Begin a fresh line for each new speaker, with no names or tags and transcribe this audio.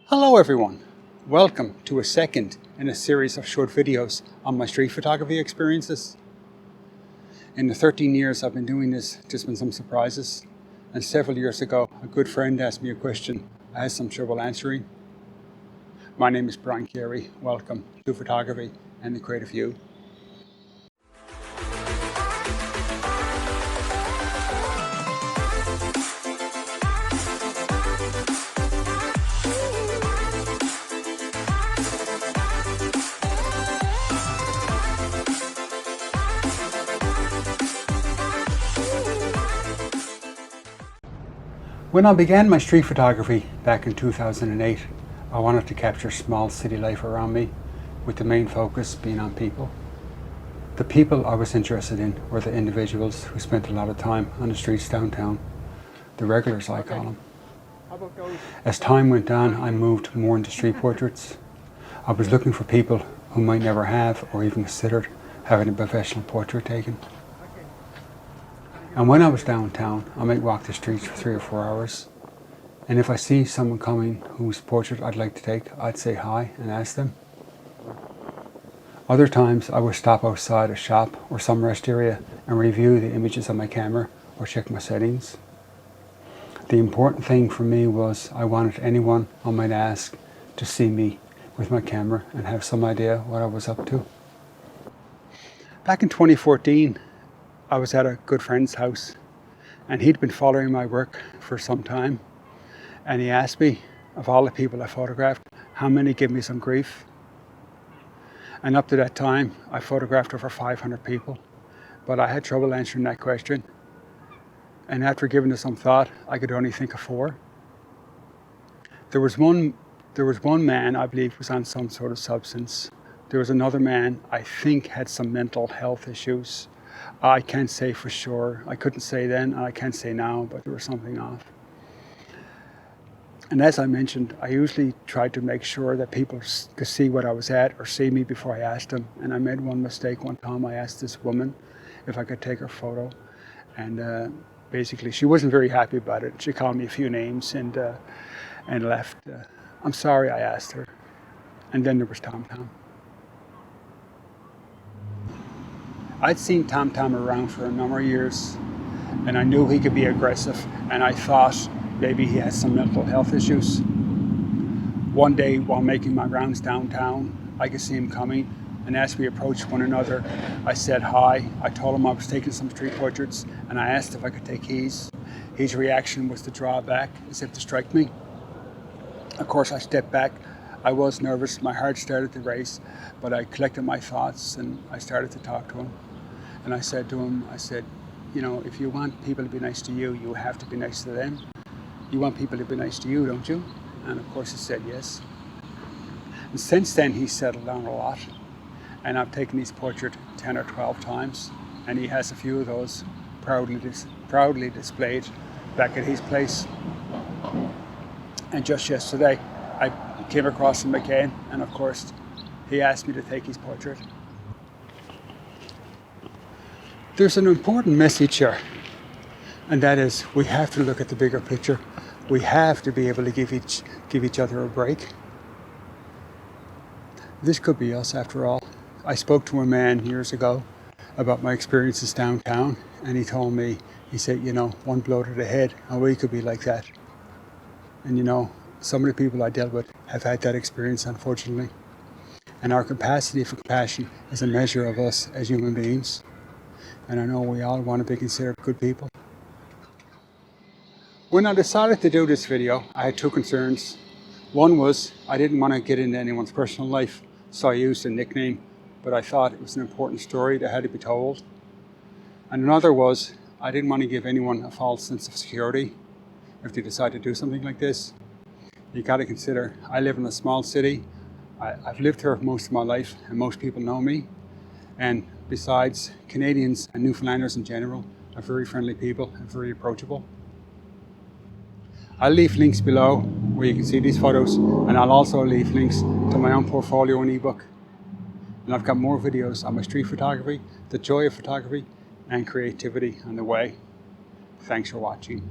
Hello everyone, welcome to a second in a series of short videos on my street photography experiences. In the 13 years I've been doing this, there's been some surprises, and several years ago a good friend asked me a question I had some trouble answering. My name is Brian Carey, welcome to Photography and the Creative You. When I began my street photography back in 2008, I wanted to capture small city life around me, with the main focus being on people. The people I was interested in were the individuals who spent a lot of time on the streets downtown, the regulars I call them. As time went on, I moved more into street portraits. I was looking for people who might never have or even considered having a professional portrait taken. And when I was downtown, I might walk the streets for 3 or 4 hours. And if I see someone coming whose portrait I'd like to take, I'd say hi and ask them. Other times I would stop outside a shop or some rest area and review the images on my camera or check my settings. The important thing for me was I wanted anyone I might ask to see me with my camera and have some idea what I was up to. Back in 2014, I was at a good friend's house and he'd been following my work for some time, and he asked me, of all the people I photographed, how many give me some grief. And up to that time I photographed over 500 people, but I had trouble answering that question, and after giving it some thought I could only think of 4. There was one man I believe was on some sort of substance. There was another man I think had some mental health issues. I can't say for sure. I couldn't say then and I can't say now, but there was something off. And as I mentioned, I usually tried to make sure that people could see what I was at or see me before I asked them. And I made one mistake one time. I asked this woman if I could take her photo, and basically she wasn't very happy about it. She called me a few names and left. I'm sorry I asked her. And then there was Tom. I'd seen Tom around for a number of years, and I knew he could be aggressive, and I thought maybe he had some mental health issues. One day while making my rounds downtown, I could see him coming, and as we approached one another, I said hi. I told him I was taking some street portraits, and I asked if I could take his. His reaction was to draw back as if to strike me. Of course, I stepped back. I was nervous, my heart started to race, but I collected my thoughts and I started to talk to him. And I said to him, you know, if you want people to be nice to you, you have to be nice to them. You want people to be nice to you, don't you? And of course he said yes. And since then he's settled down a lot. And I've taken his portrait 10 or 12 times. And he has a few of those proudly displayed back at his place. And just yesterday, I came across him again, and of course, he asked me to take his portrait. There's an important message here, and that is we have to look at the bigger picture. We have to be able to give each other a break. This could be us after all. I spoke to a man years ago about my experiences downtown, and he told me, he said, you know, one blow to the head, and we could be like that. And you know, some of the people I dealt with have had that experience, unfortunately. And our capacity for compassion is a measure of us as human beings. And I know we all want to be considered good people. When I decided to do this video, I had 2 concerns. One was I didn't want to get into anyone's personal life, so I used a nickname, but I thought it was an important story that had to be told. And another was I didn't want to give anyone a false sense of security if they decide to do something like this. You got to consider, I live in a small city. I've lived here most of my life, and most people know me. And besides, Canadians and Newfoundlanders in general are very friendly people and very approachable. I'll leave links below where you can see these photos, and I'll also leave links to my own portfolio and ebook. And I've got more videos on my street photography, the joy of photography, and creativity on the way. Thanks for watching.